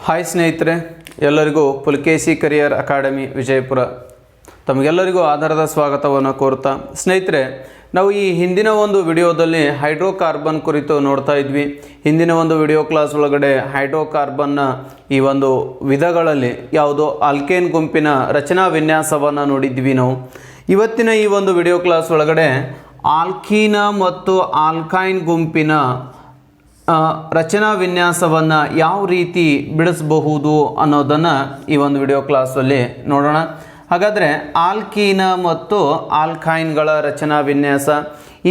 Hi ಸ್ನೇಹಿತರೆ, ಎಲ್ಲರಿಗೂ Pulakeshi career academy Vijayapura ತಮಗೆಲ್ಲರಿಗೂ ಆಧಾರದ ಸ್ವಾಗತವನ್ನು ಕೋರ್ತಾ ಸ್ನೇಹಿತರೆ, ನಾವು ಈ ಹಿಂದಿನ ಒಂದು ವಿಡಿಯೋದಲ್ಲಿ ಹೈಡ್ರೋಕಾರ್ಬನ್ ಕುರಿತು ನೋಡ್ತಾ ಇದ್ವಿ. ಹಿಂದಿನ ಒಂದು ವಿಡಿಯೋ ಕ್ಲಾಸ್ ಒಳಗಡೆ ಹೈಡ್ರೋಕಾರ್ಬನ್ನ ಈ ಒಂದು ವಿಧಗಳಲ್ಲಿ ಯಾವುದೋ ಆಲ್ಕೇನ್ ಗುಂಪಿನ ರಚನಾ ವಿನ್ಯಾಸವನ್ನು ನೋಡಿದ್ವಿ. ನಾವು ಇವತ್ತಿನ ಈ ಒಂದು ವಿಡಿಯೋ ಕ್ಲಾಸ್ ಒಳಗಡೆ ಆಲ್ಕೀನ ಮತ್ತು ಆಲ್ಕೈನ್ ಗುಂಪಿನ ರಚನಾ ವಿನ್ಯಾಸವನ್ನು ಯಾವ ರೀತಿ ಬಿಡಿಸಬಹುದು ಅನ್ನೋದನ್ನು ಈ ಒಂದು ವಿಡಿಯೋ ಕ್ಲಾಸಲ್ಲಿ ನೋಡೋಣ. ಹಾಗಾದರೆ ಆಲ್ಕೀನ ಮತ್ತು ಆಲ್ಕೈನ್ಗಳ ರಚನಾ ವಿನ್ಯಾಸ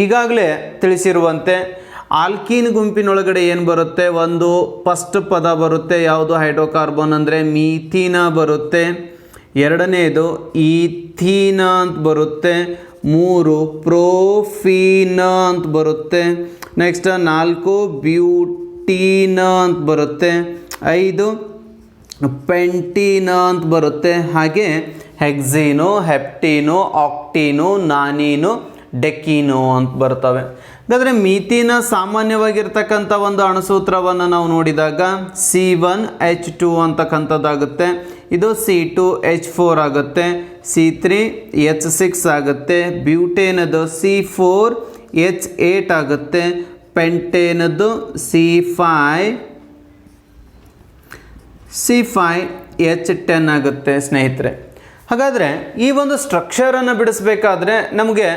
ಈಗಾಗಲೇ ತಿಳಿಸಿರುವಂತೆ ಆಲ್ಕೀನ್ ಗುಂಪಿನೊಳಗಡೆ ಏನು ಬರುತ್ತೆ, ಒಂದು ಫಸ್ಟ್ ಪದ ಬರುತ್ತೆ, ಯಾವುದು ಹೈಡ್ರೋಕಾರ್ಬನ್ ಅಂದರೆ ಮೀಥೀನ ಬರುತ್ತೆ, ಎರಡನೇದು ಈಥೀನ ಅಂತ ಬರುತ್ತೆ, ಮೂರು ಪ್ರೋಫೀನ ಅಂತ ಬರುತ್ತೆ, ನೆಕ್ಸ್ಟ್ 4 ಬ್ಯೂಟೀನ ಅಂತ ಬರುತ್ತೆ, 5 ಪೆಂಟೀನ ಅಂತ ಬರುತ್ತೆ, ಹಾಗೆ ಹೆಕ್ಸೀನೋ, ಹೆಪ್ಟೀನೋ, ಆಕ್ಟೀನೋ, ನಾನೀನೋ, ಡೆಕೀನೋ ಅಂತ ಬರ್ತವೆ. ಹಾಗಾದರೆ ಮೀಥೀನ ಸಾಮಾನ್ಯವಾಗಿರ್ತಕ್ಕಂಥ ಒಂದು ಅಣುಸೂತ್ರವನ್ನು ನಾವು ನೋಡಿದಾಗ C1H2 ಅಂತಕ್ಕಂಥದ್ದಾಗುತ್ತೆ, ಇದು C2H4 ಆಗುತ್ತೆ, C3H6 ಆಗುತ್ತೆ, ಬ್ಯೂಟೇನದು C4H8 ಆಗುತ್ತೆ, ಪೆಂಟೇನದು C5H10 ಆಗುತ್ತೆ ಸ್ನೇಹಿತರೆ. ಹಾಗಾದರೆ ಈ ಒಂದು ಸ್ಟ್ರಕ್ಚರನ್ನು ಬಿಡಿಸಬೇಕಾದ್ರೆ ನಮಗೆ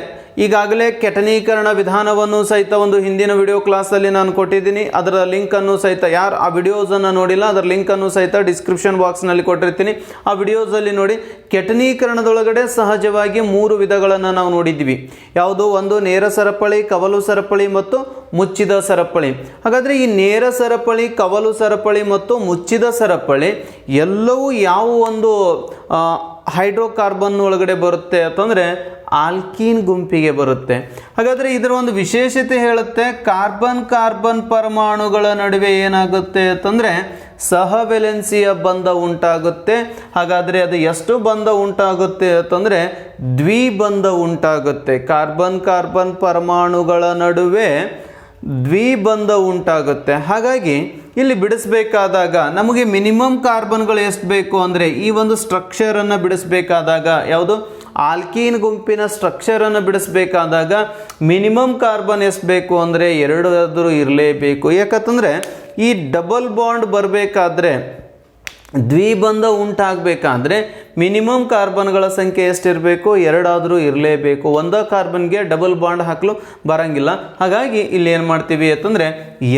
ಈಗಾಗಲೇ ಕೆಟನೀಕರಣ ವಿಧಾನವನ್ನು ಸಹಿತ ಒಂದು ಹಿಂದಿನ ವಿಡಿಯೋ ಕ್ಲಾಸಲ್ಲಿ ನಾನು ಕೊಟ್ಟಿದ್ದೀನಿ. ಅದರ ಲಿಂಕನ್ನು ಸಹಿತ ಯಾರು ಆ ವಿಡಿಯೋಸನ್ನು ನೋಡಿಲ್ಲ ಅದರ ಲಿಂಕನ್ನು ಸಹಿತ ಡಿಸ್ಕ್ರಿಪ್ಷನ್ ಬಾಕ್ಸ್ನಲ್ಲಿ ಕೊಟ್ಟಿರ್ತೀನಿ. ಆ ವಿಡಿಯೋಸಲ್ಲಿ ನೋಡಿ. ಕೆಟನೀಕರಣದೊಳಗಡೆ ಸಹಜವಾಗಿ 3 ವಿಧಗಳನ್ನು ನಾವು ನೋಡಿದ್ವಿ. ಯಾವುದು? ಒಂದು ನೇರ ಸರಪಳಿ, ಕವಲು ಸರಪಳಿ ಮತ್ತು ಮುಚ್ಚಿದ ಸರಪಳಿ. ಹಾಗಾದರೆ ಈ ನೇರ ಸರಪಳಿ, ಕವಲು ಸರಪಳಿ ಮತ್ತು ಮುಚ್ಚಿದ ಸರಪಳಿ ಎಲ್ಲವೂ ಯಾವ ಒಂದು ಹೈಡ್ರೋಕಾರ್ಬನ್ ಒಳಗಡೆ ಬರುತ್ತೆ ಅಂತಂದರೆ ಆಲ್ಕೀನ್ ಗುಂಪಿಗೆ ಬರುತ್ತೆ. ಹಾಗಾದರೆ ಇದರ ಒಂದು ವಿಶೇಷತೆ ಹೇಳುತ್ತೆ, ಕಾರ್ಬನ್ ಕಾರ್ಬನ್ ಪರಮಾಣುಗಳ ನಡುವೆ ಏನಾಗುತ್ತೆ ಅಂತಂದರೆ ಸಹವೆಲೆನ್ಸಿಯ ಬಂಧ ಉಂಟಾಗುತ್ತೆ. ಹಾಗಾದರೆ ಅದು ಎಷ್ಟು ಬಂಧ ಉಂಟಾಗುತ್ತೆ ಅಂತಂದರೆ ದ್ವಿಬಂಧ ಉಂಟಾಗುತ್ತೆ. ಕಾರ್ಬನ್ ಕಾರ್ಬನ್ ಪರಮಾಣುಗಳ ನಡುವೆ ದ್ವಿಬಂಧ ಉಂಟಾಗುತ್ತೆ. ಹಾಗಾಗಿ ಇಲ್ಲಿ ಬಿಡಿಸಬೇಕಾದಾಗ ನಮಗೆ ಮಿನಿಮಮ್ ಕಾರ್ಬನ್ಗಳು ಎಷ್ಟು ಬೇಕು ಅಂದರೆ ಈ ಒಂದು ಸ್ಟ್ರಕ್ಚರನ್ನು ಬಿಡಿಸಬೇಕಾದಾಗ ಯಾವುದು ಆಲ್ಕೀನ್ ಗುಂಪಿನ ಸ್ಟ್ರಕ್ಚರನ್ನು ಬಿಡಿಸಬೇಕಾದಾಗ ಮಿನಿಮಮ್ ಕಾರ್ಬನ್ ಎಷ್ಟು ಬೇಕು ಅಂದರೆ 2 ಆದರೂ ಇರಲೇಬೇಕು. ಯಾಕಂತಂದರೆ ಈ ಡಬಲ್ ಬಾಂಡ್ ಬರಬೇಕಾದ್ರೆ ದ್ವಿಬಂಧ ಉಂಟಾಗಬೇಕಾದ್ರೆ ಮಿನಿಮಮ್ ಕಾರ್ಬನ್ಗಳ ಸಂಖ್ಯೆ ಎಷ್ಟಿರಬೇಕು? 2 ಆದರೂ ಇರಲೇಬೇಕು. ಒಂದೇ ಕಾರ್ಬನ್ಗೆ ಡಬಲ್ ಬಾಂಡ್ ಹಾಕಲು ಬರಂಗಿಲ್ಲ. ಹಾಗಾಗಿ ಇಲ್ಲಿ ಏನು ಮಾಡ್ತೀವಿ ಅಂತಂದರೆ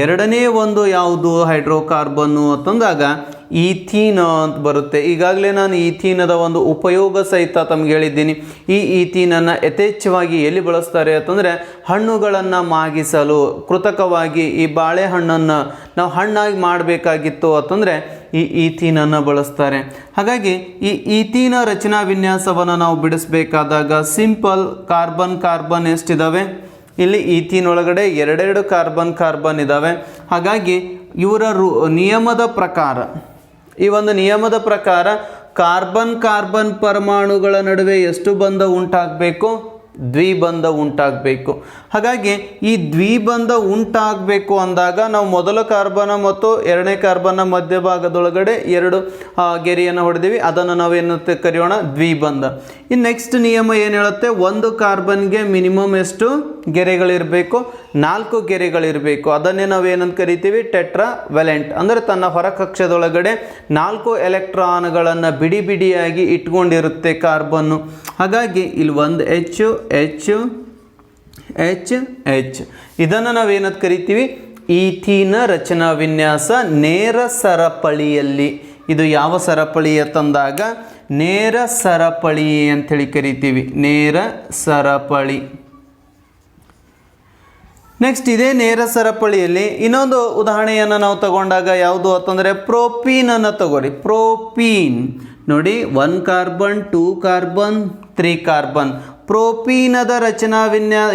ಎರಡನೇ ಒಂದು ಯಾವುದು ಹೈಡ್ರೋಕಾರ್ಬನ್ನು ಅಂತಂದಾಗ ಈಥೀನ ಅಂತ ಬರುತ್ತೆ. ಈಗಾಗಲೇ ನಾನು ಈಥೀನದ ಒಂದು ಉಪಯೋಗ ಸಹಿತ ತಮ್ಗೆ ಹೇಳಿದ್ದೀನಿ. ಈ ಈಥೀನನ್ನು ಯಥೇಚ್ಛವಾಗಿ ಎಲ್ಲಿ ಬಳಸ್ತಾರೆ ಅಂತಂದರೆ ಹಣ್ಣುಗಳನ್ನು ಮಾಗಿಸಲು, ಕೃತಕವಾಗಿ ಈ ಬಾಳೆಹಣ್ಣನ್ನು ನಾವು ಹಣ್ಣಾಗಿ ಮಾಡಬೇಕಾಗಿತ್ತು ಅಂತಂದರೆ ಈ ಈಥೀನನ್ನು ಬಳಸ್ತಾರೆ. ಹಾಗಾಗಿ ಈ ಈಥೀನ ರಚನಾ ವಿನ್ಯಾಸವನ್ನು ನಾವು ಬಿಡಿಸಬೇಕಾದಾಗ ಸಿಂಪಲ್ ಕಾರ್ಬನ್ ಕಾರ್ಬನ್ ಎಷ್ಟಿದ್ದಾವೆ? ಇಲ್ಲಿ ಈಥೀನ್ ಒಳಗಡೆ 2 ಕಾರ್ಬನ್ ಕಾರ್ಬನ್ ಇದ್ದಾವೆ. ಹಾಗಾಗಿ ಇವರ ನಿಯಮದ ಪ್ರಕಾರ, ಈ ಒಂದು ನಿಯಮದ ಪ್ರಕಾರ ಕಾರ್ಬನ್ ಕಾರ್ಬನ್ ಪರಮಾಣುಗಳ ನಡುವೆ ಎಷ್ಟು ಬಂಧ ಉಂಟಾಗಬೇಕು? ದ್ವಿಬಂಧ ಉಂಟಾಗಬೇಕು. ಹಾಗಾಗಿ ಈ ದ್ವಿಬಂಧ ಉಂಟಾಗಬೇಕು ಅಂದಾಗ ನಾವು ಮೊದಲ ಕಾರ್ಬನ್ ಮತ್ತು ಎರಡನೇ ಕಾರ್ಬನ್ನ ಮಧ್ಯಭಾಗದೊಳಗಡೆ 2 ಗೆರೆಯನ್ನು ಹೊಡೆದೀವಿ. ಅದನ್ನು ನಾವೇನಂತ ಕರೆಯೋಣ? ದ್ವಿಬಂಧ. ಇನ್ನು ನೆಕ್ಸ್ಟ್ ನಿಯಮ ಏನು ಹೇಳುತ್ತೆ? ಒಂದು ಕಾರ್ಬನ್ಗೆ ಮಿನಿಮಮ್ ಎಷ್ಟು ಗೆರೆಗಳಿರಬೇಕು? 4 ಗೆರೆಗಳಿರಬೇಕು. ಅದನ್ನೇ ನಾವೇನಂತ ಕರಿತೀವಿ? ಟೆಟ್ರಾ ವ್ಯಾಲೆಂಟ್. ಅಂದರೆ ತನ್ನ ಹೊರಕಕ್ಷದೊಳಗಡೆ 4 ಎಲೆಕ್ಟ್ರಾನ್ಗಳನ್ನು ಬಿಡಿ ಬಿಡಿಯಾಗಿ ಇಟ್ಕೊಂಡಿರುತ್ತೆ ಕಾರ್ಬನ್ನು. ಹಾಗಾಗಿ ಇಲ್ಲಿ ಒಂದು H ಇದನ್ನು ನಾವೇನಂತ ಕರಿತೀವಿ? ಈಥೀನ ರಚನಾ ವಿನ್ಯಾಸ ನೇರ ಸರಪಳಿಯಲ್ಲಿ. ಇದು ಯಾವ ಸರಪಳಿ ಅಂತಂದಾಗ ನೇರ ಸರಪಳಿ ಅಂಥೇಳಿ ಕರಿತೀವಿ, ನೇರ ಸರಪಳಿ. ನೆಕ್ಸ್ಟ್ ಇದೇ ನೇರ ಸರಪಳಿಯಲ್ಲಿ ಇನ್ನೊಂದು ಉದಾಹರಣೆಯನ್ನು ನಾವು ತಗೊಂಡಾಗ ಯಾವುದು ಅಂತಂದರೆ ಪ್ರೋಪೀನನ್ನು ತಗೋರಿ. ಪ್ರೋಪೀನ್ ನೋಡಿ, 1 ಕಾರ್ಬನ್, 2 ಕಾರ್ಬನ್, 3 ಕಾರ್ಬನ್. ಪ್ರೋಪೀನದ ರಚನಾ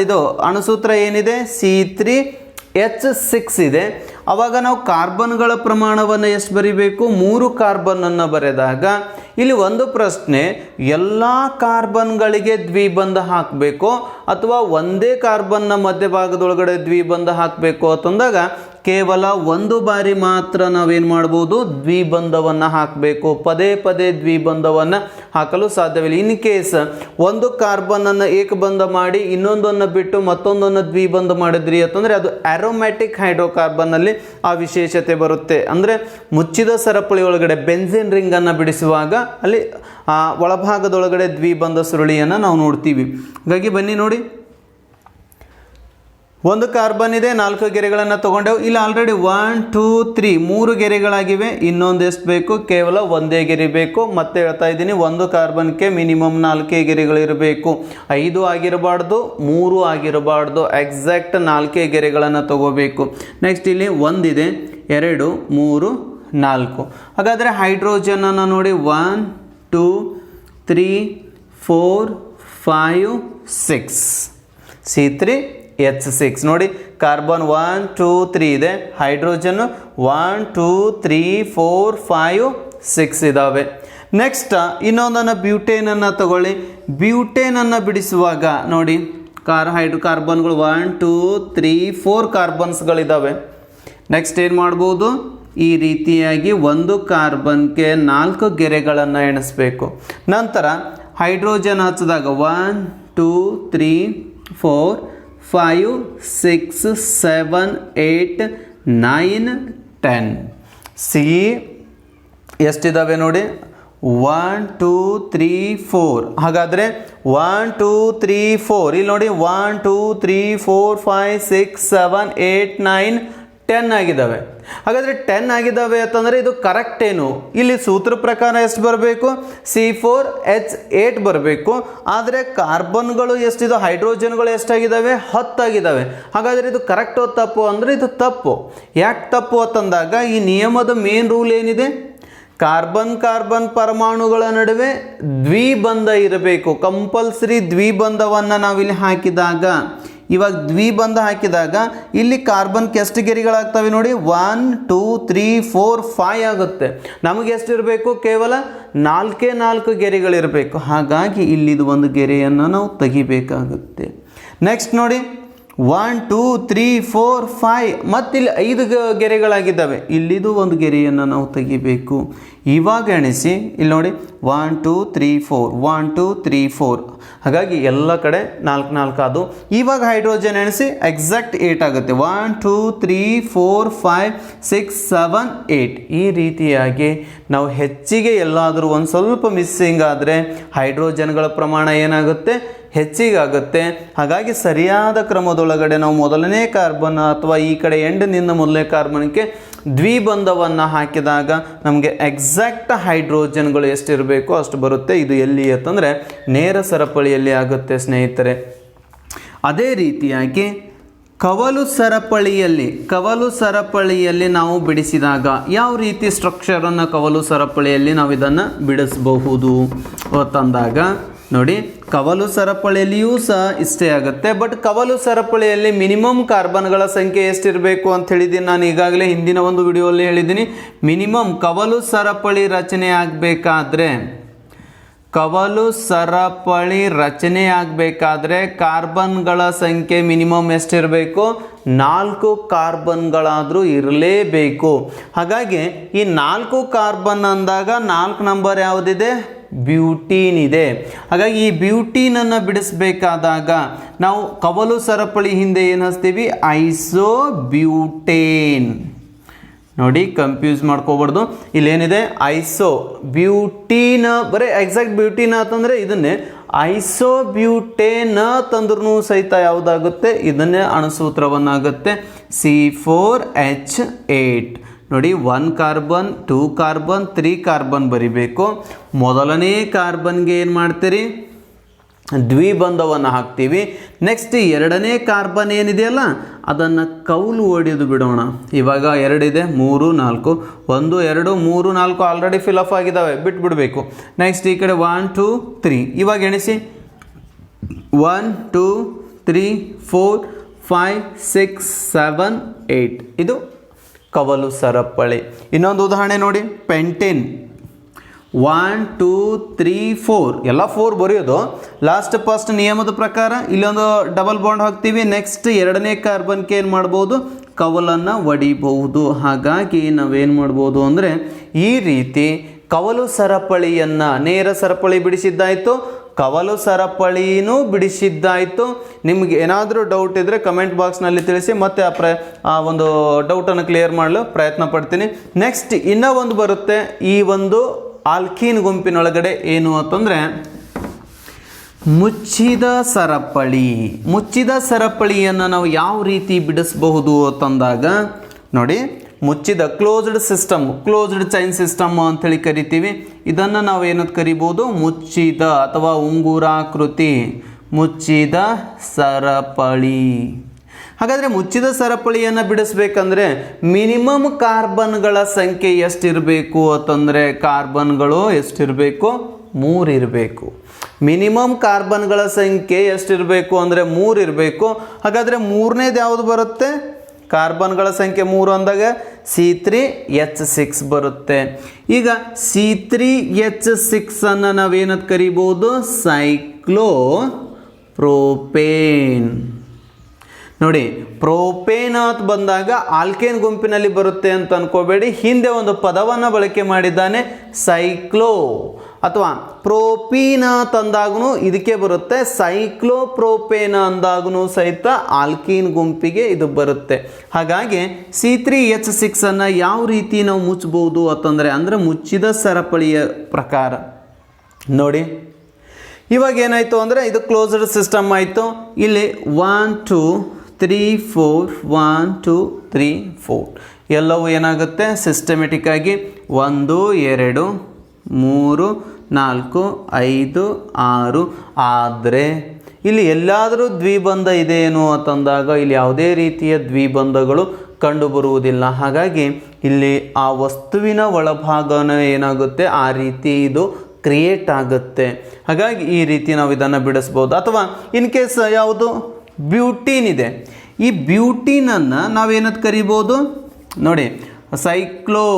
ಇದು ಅಣುಸೂತ್ರ ಏನಿದೆ? C3H6 ಇದೆ. ಆವಾಗ ನಾವು ಕಾರ್ಬನ್ಗಳ ಪ್ರಮಾಣವನ್ನು ಎಷ್ಟು ಬರಿಬೇಕು? 3 ಕಾರ್ಬನ್ನನ್ನು ಬರೆದಾಗ ಇಲ್ಲಿ ಒಂದು ಪ್ರಶ್ನೆ, ಎಲ್ಲ ಕಾರ್ಬನ್ಗಳಿಗೆ ದ್ವಿಬಂಧ ಹಾಕಬೇಕು ಅಥವಾ ಒಂದೇ ಕಾರ್ಬನ್ನ ಮಧ್ಯಭಾಗದೊಳಗಡೆ ದ್ವಿಬಂಧ ಹಾಕಬೇಕು ಅಂತಂದಾಗ ಕೇವಲ ಒಂದು ಬಾರಿ ಮಾತ್ರ ನಾವೇನು ಮಾಡ್ಬೋದು, ದ್ವಿಬಂಧವನ್ನು ಹಾಕಬೇಕು. ಪದೇ ಪದೇ ದ್ವಿಬಂಧವನ್ನು ಹಾಕಲು ಸಾಧ್ಯವಿಲ್ಲ. ಇನ್ ಕೇಸ್ ಒಂದು ಕಾರ್ಬನನ್ನು ಏಕಬಂಧ ಮಾಡಿ ಇನ್ನೊಂದನ್ನು ಬಿಟ್ಟು ಮತ್ತೊಂದನ್ನು ದ್ವಿಬಂಧ ಮಾಡಿದ್ರಿ ಅಂತಂದರೆ ಅದು ಆರೋಮ್ಯಾಟಿಕ್ ಹೈಡ್ರೋಕಾರ್ಬನ್ನಲ್ಲಿ ಆ ವಿಶೇಷತೆ ಬರುತ್ತೆ. ಅಂದರೆ ಮುಚ್ಚಿದ ಸರಪಳಿ ಒಳಗಡೆ ಬೆನ್ಸಿನ್ ರಿಂಗನ್ನು ಬಿಡಿಸುವಾಗ ಅಲ್ಲಿ ಒಳಭಾಗದೊಳಗಡೆ ದ್ವಿಬಂಧ ಸುರುಳಿಯನ್ನು ನಾವು ನೋಡ್ತೀವಿ. ಹಾಗಾಗಿ ಬನ್ನಿ ನೋಡಿ, ಒಂದು ಕಾರ್ಬನ್ ಇದೆ, 4 ಗೆರೆಗಳನ್ನು ತಗೊಂಡೆವು. ಇಲ್ಲಿ ಆಲ್ರೆಡಿ 1 2 3 3 ಗೆರೆಗಳಾಗಿವೆ. ಇನ್ನೊಂದು ಎಷ್ಟು ಬೇಕು, ಕೇವಲ ಒಂದೇ ಗೆರೆ ಬೇಕು. ಮತ್ತೆ ಹೇಳ್ತಾ ಇದ್ದೀನಿ, ಒಂದು ಕಾರ್ಬನ್ಗೆ ಮಿನಿಮಮ್ 4 ಗೆರೆಗಳಿರಬೇಕು. 5 ಆಗಿರಬಾರ್ದು, 3 ಆಗಿರಬಾರ್ದು, ಎಕ್ಸಾಕ್ಟ್ 4 ಗೆರೆಗಳನ್ನು ತಗೋಬೇಕು. ನೆಕ್ಸ್ಟ್ ಇಲ್ಲಿ 1 ಇದೆ, 2 3 4. ಹಾಗಾದರೆ ಹೈಡ್ರೋಜನನ್ನು ನೋಡಿ 1 2 3 4 5 6 C3H6 ನೋಡಿ, ಕಾರ್ಬನ್ 1 2 3 ಇದೆ, ಹೈಡ್ರೋಜನ್ 1 2 3 4 5 6 ಇದ್ದಾವೆ. ನೆಕ್ಸ್ಟ್ ಇನ್ನೊಂದನ್ನು ಬ್ಯೂಟೇನನ್ನು ತಗೊಳ್ಳಿ. ಬ್ಯೂಟೇನನ್ನು ಬಿಡಿಸುವಾಗ ನೋಡಿ, ಕಾರ್ಬನ್ಗಳು 1 2 3 4 ಕಾರ್ಬನ್ಸ್ಗಳಿದ್ದಾವೆ. ನೆಕ್ಸ್ಟ್ ಏನು ಮಾಡ್ಬೋದು, ಈ ರೀತಿಯಾಗಿ ಒಂದು ಕಾರ್ಬನ್ಗೆ 4 ಗೆರೆಗಳನ್ನು ಎಣಿಸ್ಬೇಕು. ನಂತರ ಹೈಡ್ರೋಜನ್ ಹಚ್ಚಿದಾಗ 1 2 3 4 5 6 7 8 9 10. ಸಿ ಎಷ್ಟಿದ್ದಾವೆ ನೋಡಿ, 1 2 3 4. ಹಾಗಾದರೆ 1 2 3 4 ಇಲ್ಲಿ ನೋಡಿ 1 2 3 4 5 6 7 8 9 10 ಆಗಿದ್ದಾವೆ. ಹಾಗಾದರೆ 10 ಆಗಿದ್ದಾವೆ ಅಂತಂದರೆ ಇದು ಕರೆಕ್ಟ್ ಏನು? ಇಲ್ಲಿ ಸೂತ್ರ ಪ್ರಕಾರ ಎಷ್ಟು ಬರಬೇಕು, C4H8 ಬರಬೇಕು. ಆದರೆ ಕಾರ್ಬನ್ಗಳು ಎಷ್ಟಿದೆ, ಹೈಡ್ರೋಜನ್ಗಳು ಎಷ್ಟಾಗಿದ್ದಾವೆ, 10 ಆಗಿದ್ದಾವೆ. ಹಾಗಾದರೆ ಇದು ಕರೆಕ್ಟೋ ತಪ್ಪು ಅಂದರೆ ಇದು ತಪ್ಪು. ಯಾಕೆ ತಪ್ಪು ಅಂತಂದಾಗ ಈ ನಿಯಮದ ಮೇನ್ ರೂಲ್ ಏನಿದೆ, ಕಾರ್ಬನ್ ಕಾರ್ಬನ್ ಪರಮಾಣುಗಳ ನಡುವೆ ದ್ವಿಬಂಧ ಇರಬೇಕು. ಕಂಪಲ್ಸರಿ ದ್ವಿಬಂಧವನ್ನು ನಾವಿಲ್ಲಿ ಹಾಕಿದಾಗ, ಇವಾಗ ದ್ವಿಬಂಧ ಹಾಕಿದಾಗ ಇಲ್ಲಿ ಕಾರ್ಬನ್ಗೆ ಎಷ್ಟು ಗೆರೆಗಳಾಗ್ತವೆ ನೋಡಿ, 1 2 3 4 5 ಆಗುತ್ತೆ. ನಮಗೆ ಎಷ್ಟಿರಬೇಕು, ಕೇವಲ 4 ಗೆರೆಗಳಿರಬೇಕು. ಹಾಗಾಗಿ ಇಲ್ಲಿದು ಒಂದು ಗೆರೆಯನ್ನು ನಾವು ತೆಗಿಬೇಕಾಗುತ್ತೆ. ನೆಕ್ಸ್ಟ್ ನೋಡಿ 1 2 3 4 5 ಮತ್ತಿಲ್ಲಿ 5 ಗೆರೆಗಳಾಗಿದ್ದಾವೆ. ಇಲ್ಲಿದು ಒಂದು ಗೆರೆಯನ್ನು ನಾವು ತೆಗಿಬೇಕು. ಇವಾಗ ಎಣಿಸಿ, ಇಲ್ಲಿ ನೋಡಿ 1 2 3 4 1 2 3 4. ಹಾಗಾಗಿ ಎಲ್ಲ ಕಡೆ 4 ಅದು. ಇವಾಗ ಹೈಡ್ರೋಜನ್ ಎಣಿಸಿ, ಎಕ್ಸಾಕ್ಟ್ 8 ಆಗುತ್ತೆ. 1 2 3 4 5 6 7 8. ಈ ರೀತಿಯಾಗಿ ನಾವು ಹೆಚ್ಚಿಗೆ ಎಲ್ಲಾದರೂ ಒಂದು ಸ್ವಲ್ಪ ಮಿಸ್ಸಿಂಗ್ ಆದರೆ ಹೈಡ್ರೋಜನ್ಗಳ ಪ್ರಮಾಣ ಏನಾಗುತ್ತೆ, ಹೆಚ್ಚಿಗಾಗುತ್ತೆ. ಹಾಗಾಗಿ ಸರಿಯಾದ ಕ್ರಮದೊಳಗಡೆ ನಾವು ಮೊದಲನೇ ಕಾರ್ಬನ್ ಅಥವಾ ಈ ಕಡೆ ಎಂಡ್ನಿಂದ ಮೊದಲನೇ ಕಾರ್ಬನ್ಗೆ ದ್ವಿಬಂಧವನ್ನು ಹಾಕಿದಾಗ ನಮಗೆ ಎಕ್ಸಾಕ್ಟ್ ಹೈಡ್ರೋಜನ್ಗಳು ಎಷ್ಟಿರಬೇಕು ಅಷ್ಟು ಬರುತ್ತೆ. ಇದು ಎಲ್ಲಿ ಅಂತಂದರೆ ನೇರ ಸರಪಳಿಯಲ್ಲಿ ಆಗುತ್ತೆ ಸ್ನೇಹಿತರೆ. ಅದೇ ರೀತಿಯಾಗಿ ಕವಲು ಸರಪಳಿಯಲ್ಲಿ ನಾವು ಬಿಡಿಸಿದಾಗ ಯಾವ ರೀತಿ ಸ್ಟ್ರಕ್ಚರನ್ನು ಕವಲು ಸರಪಳಿಯಲ್ಲಿ ನಾವು ಇದನ್ನು ಬಿಡಿಸಬಹುದು ಅಂತಂದಾಗ ನೋಡಿ, ಕವಲು ಸರಪಳಿಯಲ್ಲಿಯೂ ಸಹ ಇಷ್ಟೇ ಆಗುತ್ತೆ. ಬಟ್ ಕವಲು ಸರಪಳಿಯಲ್ಲಿ ಮಿನಿಮಮ್ ಕಾರ್ಬನ್ಗಳ ಸಂಖ್ಯೆ ಎಷ್ಟಿರಬೇಕು ಅಂತ ಹೇಳಿದ್ದೀನಿ ನಾನು ಈಗಾಗಲೇ ಹಿಂದಿನ ಒಂದು ವಿಡಿಯೋಲ್ಲಿ ಹೇಳಿದ್ದೀನಿ. ಮಿನಿಮಮ್ ಕವಲು ಸರಪಳಿ ರಚನೆ ಆಗಬೇಕಾದ್ರೆ ಕಾರ್ಬನ್ಗಳ ಸಂಖ್ಯೆ ಮಿನಿಮಮ್ ಎಷ್ಟಿರಬೇಕು, 4 ಕಾರ್ಬನ್ಗಳಾದರೂ ಇರಲೇಬೇಕು. ಹಾಗಾಗಿ ಈ 4 ಕಾರ್ಬನ್ ಅಂದಾಗ 4 ನಂಬರ್ ಯಾವುದಿದೆ, ಬ್ಯೂಟೀನ್ ಇದೆ. ಹಾಗಾಗಿ ಈ ಬ್ಯೂಟೀನನ್ನು ಬಿಡಿಸಬೇಕಾದಾಗ ನಾವು ಕವಲು ಸರಪಳಿ ಹಿಂದೆ ಏನು ಹಚ್ತೀವಿ, ಐಸೋಬ್ಯೂಟೇನ್. ನೋಡಿ, ಕನ್ಫ್ಯೂಸ್ ಮಾಡ್ಕೋಬಾರ್ದು. ಇಲ್ಲೇನಿದೆ, ಐಸೋ ಬ್ಯೂಟೀನ್, ಬರೀ ಎಕ್ಸಾಕ್ಟ್ ಬ್ಯೂಟೀನ್ ಅಂತಂದರೆ ಇದನ್ನೇ ಐಸೋಬ್ಯೂಟೇನ್ ತಂದ್ರೂ ಸಹಿತ ಯಾವುದಾಗುತ್ತೆ, ಇದನ್ನೇ ಅಣುಸೂತ್ರವನ್ನಾಗುತ್ತೆ, C4H8. ನೋಡಿ, 1 ಕಾರ್ಬನ್ 2 ಕಾರ್ಬನ್ 3 ಕಾರ್ಬನ್ ಬರಿಬೇಕು. ಮೊದಲನೇ ಕಾರ್ಬನ್ಗೆ ಏನು ಮಾಡ್ತೀರಿ, ದ್ವಿಬಂಧವನ್ನು ಹಾಕ್ತೀವಿ. ನೆಕ್ಸ್ಟ್ ಎರಡನೇ ಕಾರ್ಬನ್ ಏನಿದೆಯಲ್ಲ ಅದನ್ನು ಕೌಲು ಹೊಡೆದು ಬಿಡೋಣ. ಇವಾಗ 2 ಇದೆ, 3 4 1 2 3 4 ಆಲ್ರೆಡಿ ಫಿಲಪ್ ಆಗಿದ್ದಾವೆ, ಬಿಟ್ಬಿಡಬೇಕು. ನೆಕ್ಸ್ಟ್ ಈ ಕಡೆ 1 2 3. ಇವಾಗ ಎಣಿಸಿ, 1 2 3 4 5 6 7 8. ಇದು ಕವಲು ಸರಪಳಿ. ಇನ್ನೊಂದು ಉದಾಹರಣೆ ನೋಡಿ, ಪೆಂಟೇನ್ 1 2 3 4 ಎಲ್ಲ 4 ಬರೆಯೋದು. ಲಾಸ್ಟ್ ಫಸ್ಟ್ ನಿಯಮದ ಪ್ರಕಾರ ಇಲ್ಲೊಂದು ಡಬಲ್ ಬಾಂಡ್ ಹಾಕ್ತೀವಿ. ನೆಕ್ಸ್ಟ್ ಎರಡನೇ ಕಾರ್ಬನ್ಗೆ ಏನು ಮಾಡ್ಬೋದು, ಕವಲನ್ನು ಒಡಿಬಹುದು. ಹಾಗಾಗಿ ನಾವೇನು ಮಾಡ್ಬೋದು ಅಂದರೆ ಈ ರೀತಿ ಕವಲು ಸರಪಳಿಯನ್ನು, ನೇರ ಸರಪಳಿ ಬಿಡಿಸಿದ್ದಾಯಿತು, ಕವಲು ಸರಪಳಿನೂ ಬಿಡಿಸಿದ್ದಾಯಿತು. ನಿಮಗೆ ಏನಾದರೂ ಡೌಟ್ ಇದ್ದರೆ ಕಮೆಂಟ್ ಬಾಕ್ಸ್ನಲ್ಲಿ ತಿಳಿಸಿ, ಮತ್ತೆ ಆ ಒಂದು ಡೌಟನ್ನು ಕ್ಲಿಯರ್ ಮಾಡಲು ಪ್ರಯತ್ನ ಪಡ್ತೀನಿ. ನೆಕ್ಸ್ಟ್ ಇನ್ನೂ ಒಂದು ಬರುತ್ತೆ ಈ ಒಂದು ಆಲ್ಕೀನ್ ಗುಂಪಿನೊಳಗಡೆ, ಏನು ಅಂತಂದರೆ ಮುಚ್ಚಿದ ಸರಪಳಿ. ಮುಚ್ಚಿದ ಸರಪಳಿಯನ್ನು ನಾವು ಯಾವ ರೀತಿ ಬಿಡಿಸಬಹುದು ಅಂತಂದಾಗ ನೋಡಿ, ಮುಚ್ಚಿದ closed system, closed chain system ಅಂಥೇಳಿ ಕರಿತೀವಿ. ಇದನ್ನು ನಾವು ಏನಂತ ಕರಿಬೋದು, ಮುಚ್ಚಿದ ಅಥವಾ ಉಂಗುರಾಕೃತಿ ಮುಚ್ಚಿದ ಸರಪಳಿ. ಹಾಗಾದರೆ ಮುಚ್ಚಿದ ಸರಪಳಿಯನ್ನು ಬಿಡಿಸ್ಬೇಕಂದ್ರೆ ಮಿನಿಮಮ್ ಕಾರ್ಬನ್ಗಳ ಸಂಖ್ಯೆ ಎಷ್ಟಿರಬೇಕು ಅಂತಂದರೆ, ಕಾರ್ಬನ್ಗಳು ಎಷ್ಟಿರಬೇಕು, 3 ಇರಬೇಕು. ಮಿನಿಮಮ್ ಕಾರ್ಬನ್ಗಳ ಸಂಖ್ಯೆ ಎಷ್ಟಿರಬೇಕು ಅಂದರೆ 3 ಇರಬೇಕು. ಹಾಗಾದರೆ ಮೂರನೇದು ಯಾವುದು ಬರುತ್ತೆ, ಕಾರ್ಬನ್ಗಳ ಸಂಖ್ಯೆ 3 ಅಂದಾಗ C3H6 ಬರುತ್ತೆ. ಈಗ C3H6 ಅನ್ನು ನಾವೇನಂತ ಕರಿಬೋದು, ಸೈಕ್ಲೋಪ್ರೋಪೇನ್. ನೋಡಿ, ಪ್ರೋಪೇನ್ ಅಂತ ಬಂದಾಗ ಆಲ್ಕೇನ್ ಗುಂಪಿನಲ್ಲಿ ಬರುತ್ತೆ ಅಂತ ಅನ್ಕೋಬೇಡಿ. ಹಿಂದೆ ಒಂದು ಪದವನ್ನು ಬಳಕೆ ಮಾಡಿದ್ದಾನೆ, ಸೈಕ್ಲೋ ಅಥವಾ ಪ್ರೋಪೀನ ತಂದಾಗೂ ಇದಕ್ಕೆ ಬರುತ್ತೆ, ಸೈಕ್ಲೋಪ್ರೋಪೇನ ಅಂದಾಗೂ ಸಹಿತ ಆಲ್ಕೀನ್ ಗುಂಪಿಗೆ ಇದು ಬರುತ್ತೆ. ಹಾಗಾಗಿ C3H6 ಅನ್ನು ಯಾವ ರೀತಿ ನಾವು ಮುಚ್ಚಬಹುದು ಅಂತಂದರೆ, ಅಂದರೆ ಮುಚ್ಚಿದ ಸರಪಳಿಯ ಪ್ರಕಾರ ನೋಡಿ. ಇವಾಗ ಏನಾಯಿತು ಅಂದರೆ ಇದು ಕ್ಲೋಸ್ಡ್ ಸಿಸ್ಟಮ್ ಆಯಿತು. ಇಲ್ಲಿ 1 2 3 4 1 2 3 4 ಎಲ್ಲವೂ ಏನಾಗುತ್ತೆ, ಸಿಸ್ಟಮೆಟಿಕ್ ಆಗಿ 1 2 3 4 5 6. ಆದರೆ ಇಲ್ಲಿ ಎಲ್ಲಾದರೂ ದ್ವಿಬಂಧ ಇದೆಯೇನೋ ಅಂತಂದಾಗ ಇಲ್ಲಿ ಯಾವುದೇ ರೀತಿಯ ದ್ವಿಬಂಧಗಳು ಕಂಡುಬರುವುದಿಲ್ಲ. ಹಾಗಾಗಿ ಇಲ್ಲಿ ಆ ವಸ್ತುವಿನ ಒಳಭಾಗನ ಏನಾಗುತ್ತೆ, ಆ ರೀತಿ ಇದು ಕ್ರಿಯೇಟ್ ಆಗುತ್ತೆ. ಹಾಗಾಗಿ ಈ ರೀತಿ ನಾವು ಇದನ್ನು ಬಿಡಿಸ್ಬೋದು. ಅಥವಾ ಇನ್ ಕೇಸ್ ಯಾವುದು ಬ್ಯೂಟೀನ್ ಇದೆ, ಈ ಬ್ಯೂಟೀನನ್ನು ನಾವೇನಂತ ಕರಿಬೋದು ನೋಡಿ, ಸೈಕ್ಲೋ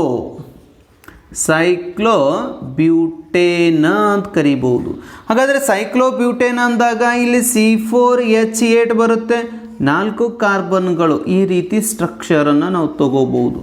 ಬ್ಯೂಟೇನ ಅಂತ ಕರಿಬೋದು. ಹಾಗಾದರೆ ಸೈಕ್ಲೋ ಬ್ಯೂಟೇನ್ ಅಂದಾಗ ಇಲ್ಲಿ C4H8 ಬರುತ್ತೆ, 4 ಕಾರ್ಬನ್ಗಳು. ಈ ರೀತಿ ಸ್ಟ್ರಕ್ಚರನ್ನು ನಾವು ತಗೋಬಹುದು.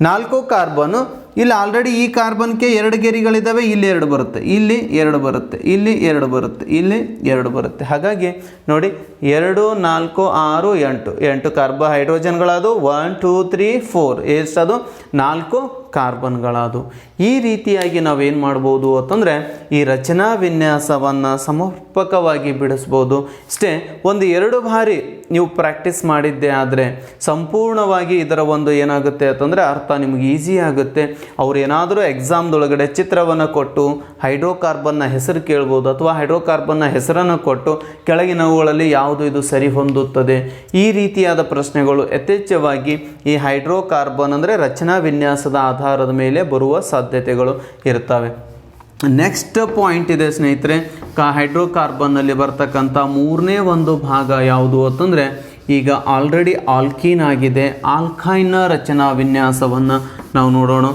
4 ಕಾರ್ಬನ್, ಇಲ್ಲಿ ಆಲ್ರೆಡಿ ಈ ಕಾರ್ಬನ್ಗೆ 2 ಗೆರೆಗಳಿದ್ದಾವೆ, ಇಲ್ಲಿ 2 ಬರುತ್ತೆ, ಇಲ್ಲಿ 2 ಬರುತ್ತೆ, ಇಲ್ಲಿ 2 ಬರುತ್ತೆ, ಇಲ್ಲಿ 2 ಬರುತ್ತೆ. ಹಾಗಾಗಿ ನೋಡಿ 2 4 6 8 ಕಾರ್ಬೋಹೈಡ್ರೋಜನ್ಗಳದು. 1 2 3 4 ಎಷ್ಟದು, 4 ಕಾರ್ಬನ್ಗಳದು. ಈ ರೀತಿಯಾಗಿ ನಾವೇನು ಮಾಡ್ಬೋದು ಅಂತಂದರೆ ಈ ರಚನಾ ವಿನ್ಯಾಸವನ್ನು ಸಮರ್ಪಕವಾಗಿ ಬಿಡಿಸ್ಬೋದು. ಇಷ್ಟೇ, ಒಂದು 2 ಬಾರಿ ನೀವು ಪ್ರಾಕ್ಟೀಸ್ ಮಾಡಿದ್ದೆ ಆದರೆ ಸಂಪೂರ್ಣವಾಗಿ ಇದರ ಒಂದು ಏನಾಗುತ್ತೆ ಅಂತಂದರೆ ಅರ್ಥ ನಿಮಗೆ ಈಸಿ ಆಗುತ್ತೆ. ಅವ್ರು ಏನಾದರೂ ಎಕ್ಸಾಮ್ದೊಳಗಡೆ ಚಿತ್ರವನ್ನು ಕೊಟ್ಟು ಹೈಡ್ರೋಕಾರ್ಬನ್ನ ಹೆಸರು ಕೇಳ್ಬೋದು, ಅಥವಾ ಹೈಡ್ರೋಕಾರ್ಬನ್ನ ಹೆಸರನ್ನು ಕೊಟ್ಟು ಕೆಳಗಿನವುಗಳಲ್ಲಿ ಯಾವುದು ಇದು ಸರಿ ಹೊಂದುತ್ತದೆ, ಈ ರೀತಿಯಾದ ಪ್ರಶ್ನೆಗಳು ಯಥೇಚ್ಛವಾಗಿ ಈ ಹೈಡ್ರೋಕಾರ್ಬನ್ ಅಂದರೆ ರಚನಾ ವಿನ್ಯಾಸದ ಆಧಾರದ ಮೇಲೆ ಬರುವ ಸಾಧ್ಯತೆಗಳು ಇರ್ತವೆ. ನೆಕ್ಸ್ಟ್ ಪಾಯಿಂಟ್ ಇದೆ ಸ್ನೇಹಿತರೆ, ಹೈಡ್ರೋಕಾರ್ಬನ್ನಲ್ಲಿ ಬರ್ತಕ್ಕಂಥ 3ನೇ ಒಂದು ಭಾಗ ಯಾವುದು ಅಂತಂದರೆ, ಈಗ ಆಲ್ರೆಡಿ ಆಲ್ಕೀನ್ ಆಗಿದೆ, ಆಲ್ಕೈನ್ನ ರಚನಾ ವಿನ್ಯಾಸವನ್ನು ನಾವು ನೋಡೋಣ.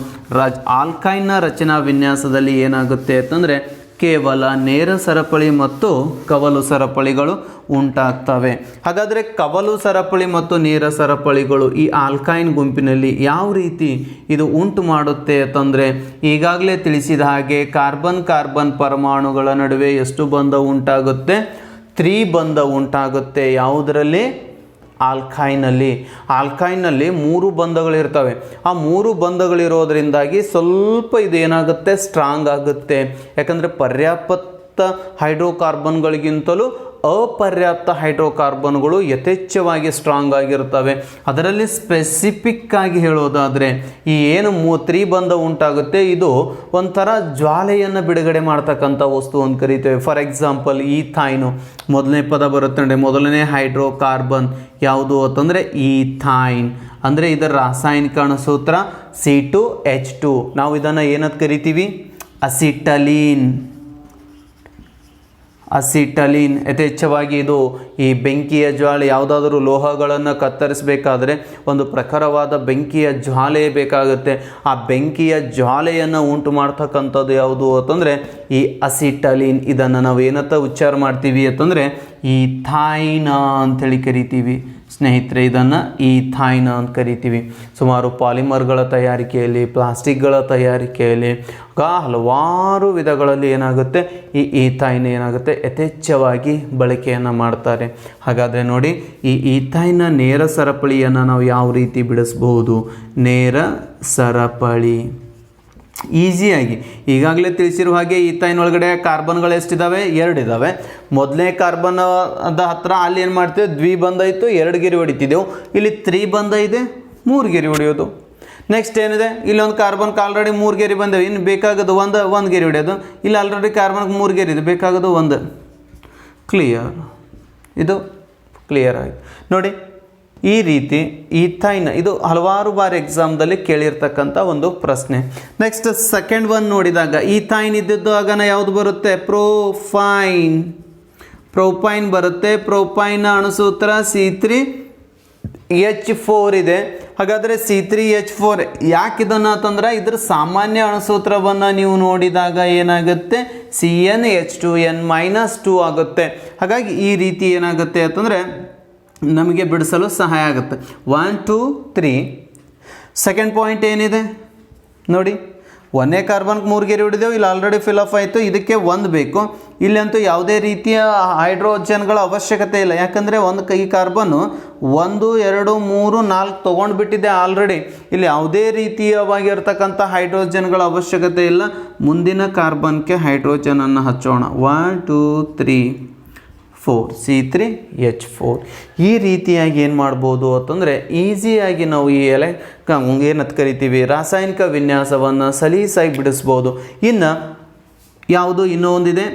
ಆಲ್ಕೈನ್ನ ರಚನಾ ವಿನ್ಯಾಸದಲ್ಲಿ ಏನಾಗುತ್ತೆ ಅಂತಂದರೆ ಕೇವಲ ನೇರ ಸರಪಳಿ ಮತ್ತು ಕವಲು ಸರಪಳಿಗಳು ಉಂಟಾಗ್ತವೆ. ಹಾಗಾದರೆ ಕವಲು ಸರಪಳಿ ಮತ್ತು ನೇರ ಸರಪಳಿಗಳು ಈ ಆಲ್ಕೈನ್ ಗುಂಪಿನಲ್ಲಿ ಯಾವ ರೀತಿ ಇದು ಉಂಟು ಮಾಡುತ್ತೆ ಅಂತಂದರೆ, ಈಗಾಗಲೇ ತಿಳಿಸಿದ ಹಾಗೆ ಕಾರ್ಬನ್ ಪರಮಾಣುಗಳ ನಡುವೆ ಎಷ್ಟು ಬಂಧ ಉಂಟಾಗುತ್ತೆ, 3 ಬಂಧ ಉಂಟಾಗುತ್ತೆ. ಯಾವುದರಲ್ಲಿ, ಆಲ್ಕೈನಲ್ಲಿ 3 ಬಂಧಗಳಿರ್ತವೆ. ಆ 3 ಬಂಧಗಳಿರೋದ್ರಿಂದಾಗಿ ಸ್ವಲ್ಪ ಇದು ಏನಾಗುತ್ತೆ, ಸ್ಟ್ರಾಂಗ್ ಆಗುತ್ತೆ. ಯಾಕಂದರೆ ಪರ್ಯಾಪ್ತ ಹೈಡ್ರೋಕಾರ್ಬನ್ಗಳಿಗಿಂತಲೂ ಅಪರ್ಯಾಪ್ತ ಹೈಡ್ರೋಕಾರ್ಬನ್ಗಳು ಯಥೇಚ್ಛವಾಗಿ ಸ್ಟ್ರಾಂಗ್ ಆಗಿರ್ತವೆ. ಅದರಲ್ಲಿ ಸ್ಪೆಸಿಫಿಕ್ ಆಗಿ ಹೇಳೋದಾದರೆ ಈ ಏನು 3 ಬಂಧ ಉಂಟಾಗುತ್ತೆ, ಇದು ಒಂಥರ ಜ್ವಾಲೆಯನ್ನು ಬಿಡುಗಡೆ ಮಾಡ್ತಕ್ಕಂಥ ವಸ್ತು ಅಂತ ಕರಿತೇವೆ. ಫಾರ್ ಎಕ್ಸಾಂಪಲ್ ಈಥೈನು, ಮೊದಲನೇ ಪದ ಬರುತ್ತೆ ನೋಡಿ, ಮೊದಲನೇ ಹೈಡ್ರೋಕಾರ್ಬನ್ ಯಾವುದು ಅಂತಂದರೆ ಈಥೈನ್. ಅಂದರೆ ಇದರ ರಾಸಾಯನಿಕ ಸೂತ್ರ C2H2. ನಾವು ಇದನ್ನು ಏನಂತ ಕರಿತೀವಿ, ಅಸಿಟಲೀನ್. ಅಸಿಟಲೀನ್. ಯಥೇಚ್ಛವಾಗಿ ಇದು ಈ ಬೆಂಕಿಯ ಜ್ವಾಲೆ, ಯಾವುದಾದ್ರೂ ಲೋಹಗಳನ್ನು ಕತ್ತರಿಸಬೇಕಾದ್ರೆ ಒಂದು ಪ್ರಖರವಾದ ಬೆಂಕಿಯ ಜ್ವಾಲೆ ಬೇಕಾಗುತ್ತೆ. ಆ ಬೆಂಕಿಯ ಜ್ವಾಲೆಯನ್ನು ಉಂಟು ಮಾಡ್ತಕ್ಕಂಥದ್ದು ಯಾವುದು ಅಂತಂದರೆ ಈ ಅಸಿಟಲೀನ್. ಇದನ್ನು ನಾವು ಏನಂತ ಉಚ್ಚಾರ ಮಾಡ್ತೀವಿ ಅಂತಂದರೆ ಈಥೈನ್ ಅಂಥೇಳಿ ಕರಿತೀವಿ ಸ್ನೇಹಿತರೆ. ಇದನ್ನು ಈಥೈನ್ ಅಂತ ಕರಿತೀವಿ. ಸುಮಾರು ಪಾಲಿಮರ್ಗಳ ತಯಾರಿಕೆಯಲ್ಲಿ, ಪ್ಲಾಸ್ಟಿಕ್ಗಳ ತಯಾರಿಕೆಯಲ್ಲಿ, ಹಲವಾರು ವಿಧಗಳಲ್ಲಿ ಏನಾಗುತ್ತೆ ಈ ಈಥೈನ್ ಏನಾಗುತ್ತೆ ಯಥೇಚ್ಛವಾಗಿ ಬಳಕೆಯನ್ನು ಮಾಡ್ತಾರೆ. ಹಾಗಾದರೆ ನೋಡಿ, ಈ ಈಥೈನ್ನ ನೇರ ಸರಪಳಿಯನ್ನು ನಾವು ಯಾವ ರೀತಿ ಬಿಡಿಸ್ಬೋದು? ನೇರ ಸರಪಳಿ ಈಸಿಯಾಗಿ ಈಗಾಗಲೇ ತಿಳಿಸಿರುವ ಹಾಗೆ ಈಥೈನ್ ಒಳಗಡೆ ಕಾರ್ಬನ್ಗಳು ಎಷ್ಟಿದ್ದಾವೆ? 2 ಇದ್ದಾವೆ. ಮೊದಲನೇ ಕಾರ್ಬನ್ ಹತ್ರ ಅಲ್ಲಿ ಏನು ಮಾಡ್ತೀವಿ, ದ್ವಿಬಂಧ ಇತ್ತು, 2 ಗೆರೆ ಹೊಡಿತಿದ್ದೆವು. ಇಲ್ಲಿ 3 ಬಂಧ ಇದೆ, 3 ಗೆರೆ ಹೊಡೆಯೋದು. ನೆಕ್ಸ್ಟ್ ಏನಿದೆ, ಇಲ್ಲೊಂದು ಕಾರ್ಬನ್ಗೆ ಆಲ್ರೆಡಿ 3 ಗೆರೆ ಬಂದವೆ, ಇನ್ನು ಬೇಕಾಗೋದು ಒಂದು ಗೆರೆ ಹೊಡೆಯೋದು. ಇಲ್ಲಿ ಆಲ್ರೆಡಿ ಕಾರ್ಬನ್ಗೆ 3 ಗೆರೆ ಇದೆ, ಬೇಕಾಗೋದು 1. ಕ್ಲಿಯರ್? ಇದು ಕ್ಲಿಯರ್ ಆಯಿತು ನೋಡಿ. ಈ ರೀತಿ ಈಥೈನ್ ಇದು ಹಲವಾರು ಬಾರಿ ಎಕ್ಸಾಮ್ದಲ್ಲಿ ಕೇಳಿರ್ತಕ್ಕಂಥ ಒಂದು ಪ್ರಶ್ನೆ. ನೆಕ್ಸ್ಟ್ ಸೆಕೆಂಡ್ ಒನ್ ನೋಡಿದಾಗ ಈಥೈನ್ ಇದ್ದದ್ದು ಆಗನ ಯಾವುದು ಬರುತ್ತೆ? ಪ್ರೋಪೈನ್ ಬರುತ್ತೆ. ಪ್ರೋಪೈನ್ನ ಅಣುಸೂತ್ರ C3H4 ಇದೆ. ಹಾಗಾದರೆ C3H4 ಯಾಕೆ ಇದನ್ನು ಅಂತಂದ್ರೆ ಇದ್ರ ಸಾಮಾನ್ಯ ಅಣುಸೂತ್ರವನ್ನು ನೀವು ನೋಡಿದಾಗ ಏನಾಗುತ್ತೆ? CnH2n-2 ಆಗುತ್ತೆ. ಹಾಗಾಗಿ ಈ ರೀತಿ ಏನಾಗುತ್ತೆ ಅಂತಂದರೆ ನಮಗೆ ಬಿಡಿಸಲು ಸಹಾಯ ಆಗುತ್ತೆ. 1 2 3. ಸೆಕೆಂಡ್ ಪಾಯಿಂಟ್ ಏನಿದೆ ನೋಡಿ, 1ನೇ ಕಾರ್ಬನ್ಗೆ 3 ಗೆರೆ ಹೊಡಿದೆವು, ಇಲ್ಲಿ ಆಲ್ರೆಡಿ ಫಿಲಪ್ ಆಯಿತು, ಇದಕ್ಕೆ 1 ಬೇಕು. ಇಲ್ಲಂತೂ ಯಾವುದೇ ರೀತಿಯ ಹೈಡ್ರೋಜನ್ಗಳ ಅವಶ್ಯಕತೆ ಇಲ್ಲ, ಯಾಕಂದರೆ ಈ ಕಾರ್ಬನ್ನು 1 2 3 4 ತೊಗೊಂಡು ಬಿಟ್ಟಿದೆ ಆಲ್ರೆಡಿ. ಇಲ್ಲಿ ಯಾವುದೇ ರೀತಿಯವಾಗಿರ್ತಕ್ಕಂಥ ಹೈಡ್ರೋಜನ್ಗಳ ಅವಶ್ಯಕತೆ ಇಲ್ಲ. ಮುಂದಿನ ಕಾರ್ಬನ್ಗೆ ಹೈಡ್ರೋಜನನ್ನು ಹಚ್ಚೋಣ. 1 2 3 4 C3H4. ಈ ರೀತಿಯಾಗಿ ಏನು ಮಾಡ್ಬೋದು ಅಂತಂದರೆ ಈಸಿಯಾಗಿ ನಾವು ಈ ಏನಂತ ಕರಿತೀವಿ ರಾಸಾಯನಿಕ ವಿನ್ಯಾಸವನ್ನು ಸಲೀಸಾಗಿ ಬಿಡಿಸ್ಬೋದು. ಇನ್ನು ಯಾವುದು ಇನ್ನೂ ಒಂದಿದೆ,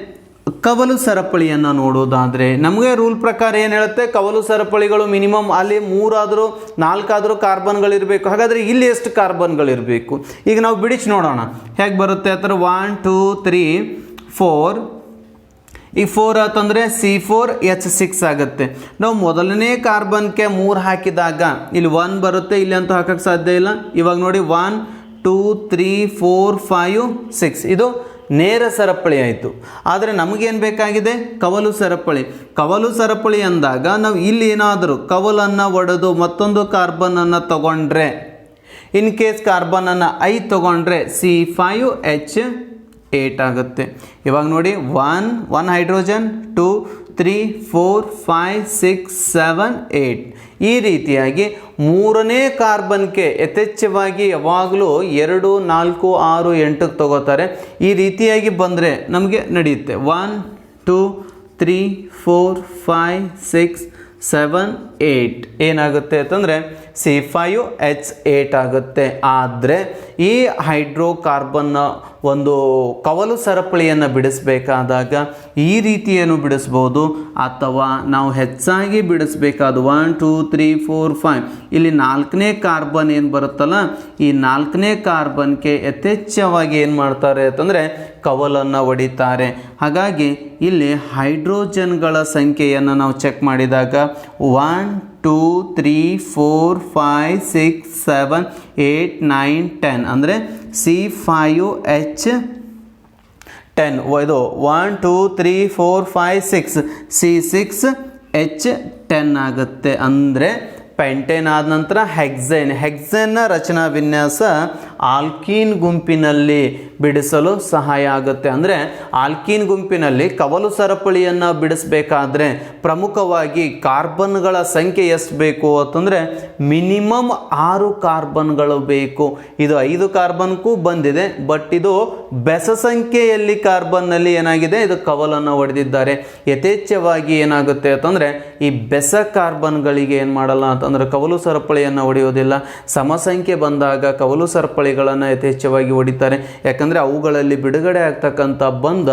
ಕವಲು ಸರಪಳಿಯನ್ನು ನೋಡೋದಾದರೆ ನಮಗೆ ರೂಲ್ ಪ್ರಕಾರ ಏನು ಹೇಳುತ್ತೆ? ಕವಲು ಸರಪಳಿಗಳು ಮಿನಿಮಮ್ ಅಲ್ಲಿ 3 ಆದರೂ 4 ಆದರೂ ಕಾರ್ಬನ್ಗಳಿರಬೇಕು. ಹಾಗಾದರೆ ಇಲ್ಲಿ ಎಷ್ಟು ಕಾರ್ಬನ್ಗಳಿರಬೇಕು? ಈಗ ನಾವು ಬಿಡಿಸಿ ನೋಡೋಣ ಹೇಗೆ ಬರುತ್ತೆ ಆ ಥರ. 1 2 3 4. ಈ 4 ಆತಂದರೆ C4H6 ಆಗುತ್ತೆ. ನಾವು ಮೊದಲನೇ ಕಾರ್ಬನ್ಗೆ 3 ಹಾಕಿದಾಗ ಇಲ್ಲಿ 1 ಬರುತ್ತೆ, ಇಲ್ಲಿ ಅಂತೂ ಹಾಕೋಕ್ಕೆ ಸಾಧ್ಯ ಇಲ್ಲ. ಇವಾಗ ನೋಡಿ 1 2 3 4 5 6 ಇದು ನೇರ ಸರಪಳಿ ಆಯಿತು. ಆದರೆ ನಮಗೇನು ಬೇಕಾಗಿದೆ? ಕವಲು ಸರಪಳಿ. ಕವಲು ಸರಪಳಿ ಅಂದಾಗ ನಾವು ಇಲ್ಲಿ ಏನಾದರೂ ಕವಲನ್ನು ಒಡೆದು ಮತ್ತೊಂದು ಕಾರ್ಬನನ್ನು ತಗೊಂಡ್ರೆ, ಇನ್ ಕೇಸ್ ಕಾರ್ಬನನ್ನು 5 ತಗೊಂಡ್ರೆ C5H8 ಆಗುತ್ತೆ. ಇವಾಗ ನೋಡಿ 1 ಹೈಡ್ರೋಜನ್ 2 3 4 5 6 7 8. ಈ ರೀತಿಯಾಗಿ 3ನೇ ಕಾರ್ಬನ್ಗೆ ಯಥೇಚ್ಛವಾಗಿ ಯಾವಾಗಲೂ 2 4 6 8 ತಗೋತಾರೆ. ಈ ರೀತಿಯಾಗಿ ಬಂದರೆ ನಮಗೆ ನಡೆಯುತ್ತೆ. 1 2 3 4 5 6 7 8 ಏನಾಗುತ್ತೆ ಅಂತಂದರೆ C5H8 ಆಗುತ್ತೆ. ಆದರೆ ಈ ಹೈಡ್ರೋಕಾರ್ಬನ್ನ ಒಂದು ಕವಲು ಸರಪಳಿಯನ್ನು ಬಿಡಿಸಬೇಕಾದಾಗ ಈ ರೀತಿಯನ್ನು ಬಿಡಿಸ್ಬೋದು, ಅಥವಾ ನಾವು ಹೆಚ್ಚಾಗಿ ಬಿಡಿಸಬೇಕಾದ 1 2 3 4 5 ಇಲ್ಲಿ 4ನೇ ಕಾರ್ಬನ್ ಏನು ಬರುತ್ತಲ್ಲ, ಈ 4ನೇ ಕಾರ್ಬನ್ಗೆ ಯಥೇಚ್ಛವಾಗಿ ಏನು ಮಾಡ್ತಾರೆ ಅಂತಂದರೆ ಕವಲನ್ನು ಒಡಿತಾರೆ. ಹಾಗಾಗಿ ಇಲ್ಲಿ ಹೈಡ್ರೋಜನ್ಗಳ ಸಂಖ್ಯೆಯನ್ನು ನಾವು ಚೆಕ್ ಮಾಡಿದಾಗ 1 2 3 4 5 6 7 8 9 10 ಅಂದರೆ C5H10. ಇದು 1 2 3 4 5 6 C6H10 ಆಗುತ್ತೆ. ಅಂದರೆ ಪೆಂಟೇನ್ ಆದ ನಂತರ ಹೆಕ್ಸೇನ್ನ ರಚನಾ ವಿನ್ಯಾಸ ಆಲ್ಕೀನ್ ಗುಂಪಿನಲ್ಲಿ ಬಿಡಿಸಲು ಸಹಾಯ ಆಗುತ್ತೆ. ಅಂದರೆ ಆಲ್ಕೀನ್ ಗುಂಪಿನಲ್ಲಿ ಕವಲು ಸರಪಳಿಯನ್ನು ಬಿಡಿಸಬೇಕಾದ್ರೆ ಪ್ರಮುಖವಾಗಿ ಕಾರ್ಬನ್ಗಳ ಸಂಖ್ಯೆ ಎಷ್ಟು ಬೇಕು ಅಂತಂದರೆ ಮಿನಿಮಮ್ 6 ಕಾರ್ಬನ್ಗಳು ಬೇಕು. ಇದು 5 ಕಾರ್ಬನ್ಗೂ ಬಂದಿದೆ, ಬಟ್ ಇದು ಬೆಸ ಸಂಖ್ಯೆಯಲ್ಲಿ ಕಾರ್ಬನ್ನಲ್ಲಿ ಏನಾಗಿದೆ, ಇದು ಕವಲನ್ನು ಹೊಡೆದಿದ್ದಾರೆ. ಯಥೇಚ್ಛವಾಗಿ ಏನಾಗುತ್ತೆ ಅಂತಂದರೆ ಈ ಬೆಸ ಕಾರ್ಬನ್ಗಳಿಗೆ ಏನು ಮಾಡಲ್ಲ ಅಂತಂದ್ರೆ ಕವಲು ಸರಪಳಿಯನ್ನು ಹೊಡೆಯೋದಿಲ್ಲ. ಸಮಸಂಖ್ಯೆ ಬಂದಾಗ ಕವಲು ಸರಪಳಿಗಳನ್ನು ಯಥೇಚ್ಛವಾಗಿ ಹೊಡಿತಾರೆ. ಯಾಕಂದರೆ ಅವುಗಳಲ್ಲಿ ಬಿಡುಗಡೆ ಆಗ್ತಕ್ಕಂಥ ಬಂಧ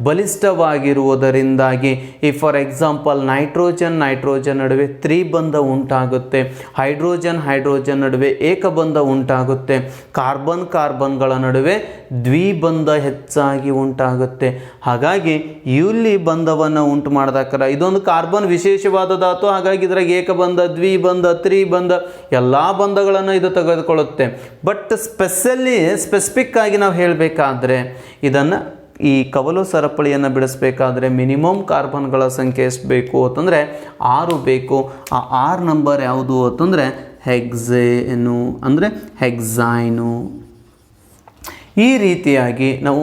ಬಲಿಷ್ಠವಾಗಿರುವುದರಿಂದಾಗಿ ಈ ಫಾರ್ ಎಕ್ಸಾಂಪಲ್ ನೈಟ್ರೋಜನ್ ನಡುವೆ ತ್ರಿಬಂಧ ಉಂಟಾಗುತ್ತೆ, ಹೈಡ್ರೋಜನ್ ನಡುವೆ ಏಕಬಂಧ ಉಂಟಾಗುತ್ತೆ, ಕಾರ್ಬನ್ಗಳ ನಡುವೆ ದ್ವಿಬಂಧ ಹೆಚ್ಚಾಗಿ ಉಂಟಾಗುತ್ತೆ. ಹಾಗಾಗಿ ಇಲ್ಲಿ ಬಂಧವನ್ನು ಉಂಟು ಮಾಡಿದಾಕರ ಇದೊಂದು ಕಾರ್ಬನ್ ವಿಶೇಷವಾದ ಧಾತು. ಹಾಗಾಗಿ ಇದ್ರಾಗ ಏಕಬಂಧ, ದ್ವಿಬಂಧ, ತ್ರಿಬಂಧ ಎಲ್ಲ ಬಂಧಗಳನ್ನು ಇದು ತೆಗೆದುಕೊಳ್ಳುತ್ತೆ. ಬಟ್ ಸ್ಪೆಸಿಫಿಕ್ ಆಗಿ ನಾವು ಹೇಳಬೇಕಾದ್ರೆ ಇದನ್ನು ಈ ಕವಲು ಸರಪಳಿಯನ್ನು ಬಿಡಿಸ್ಬೇಕಾದ್ರೆ ಮಿನಿಮಮ್ ಕಾರ್ಬನ್ಗಳ ಸಂಖ್ಯೆ ಎಷ್ಟು ಬೇಕು ಅಂತಂದರೆ 6 ಬೇಕು. ಆ 6 ನಂಬರ್ ಯಾವುದು ಅಂತಂದರೆ ಹೆಕ್ಸೈನು. ಈ ರೀತಿಯಾಗಿ ನಾವು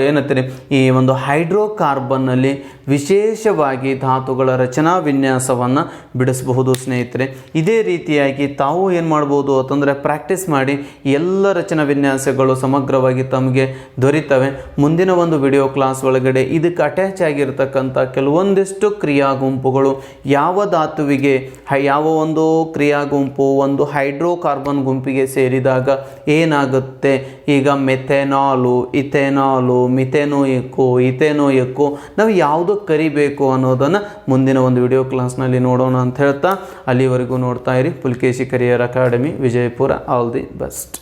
ಏನಂತೀರಿ ಈ ಒಂದು ಹೈಡ್ರೋಕಾರ್ಬನ್ನಲ್ಲಿ ವಿಶೇಷವಾಗಿ ಧಾತುಗಳ ರಚನಾ ವಿನ್ಯಾಸವನ್ನು ಬಿಡಿಸಬಹುದು ಸ್ನೇಹಿತರೆ. ಇದೇ ರೀತಿಯಾಗಿ ತಾವು ಏನು ಮಾಡ್ಬೋದು ಅಂತಂದರೆ ಪ್ರಾಕ್ಟೀಸ್ ಮಾಡಿ ಎಲ್ಲ ರಚನಾ ವಿನ್ಯಾಸಗಳು ಸಮಗ್ರವಾಗಿ ತಮಗೆ ದೊರೀತವೆ. ಮುಂದಿನ ಒಂದು ವಿಡಿಯೋ ಕ್ಲಾಸ್ ಒಳಗಡೆ ಇದಕ್ಕೆ ಅಟ್ಯಾಚ್ ಆಗಿರ್ತಕ್ಕಂಥ ಕೆಲವೊಂದಿಷ್ಟು ಕ್ರಿಯಾ ಗುಂಪುಗಳು ಯಾವ ಧಾತುವಿಗೆ ಯಾವ ಒಂದು ಕ್ರಿಯಾ ಗುಂಪು ಒಂದು ಹೈಡ್ರೋಕಾರ್ಬನ್ ಗುಂಪಿಗೆ ಸೇರಿದಾಗ ಏನಾಗುತ್ತೆ, ಈಗ ಮೆಥೆನಾಲು, ಇಥೆನಾಲು, ಇಥೆನೋಯಿಕ್ಕು ನಾವು ಯಾವುದು ಕರಿಬೇಕು ಅನ್ನೋದನ್ನು ಮುಂದಿನ ಒಂದು ವಿಡಿಯೋ ಕ್ಲಾಸ್ನಲ್ಲಿ ನೋಡೋಣ ಅಂತ ಹೇಳ್ತಾ ಅಲ್ಲಿವರೆಗೂ ನೋಡ್ತಾ ಇರಿ Pulakeshi career academy Vijayapura. All the best.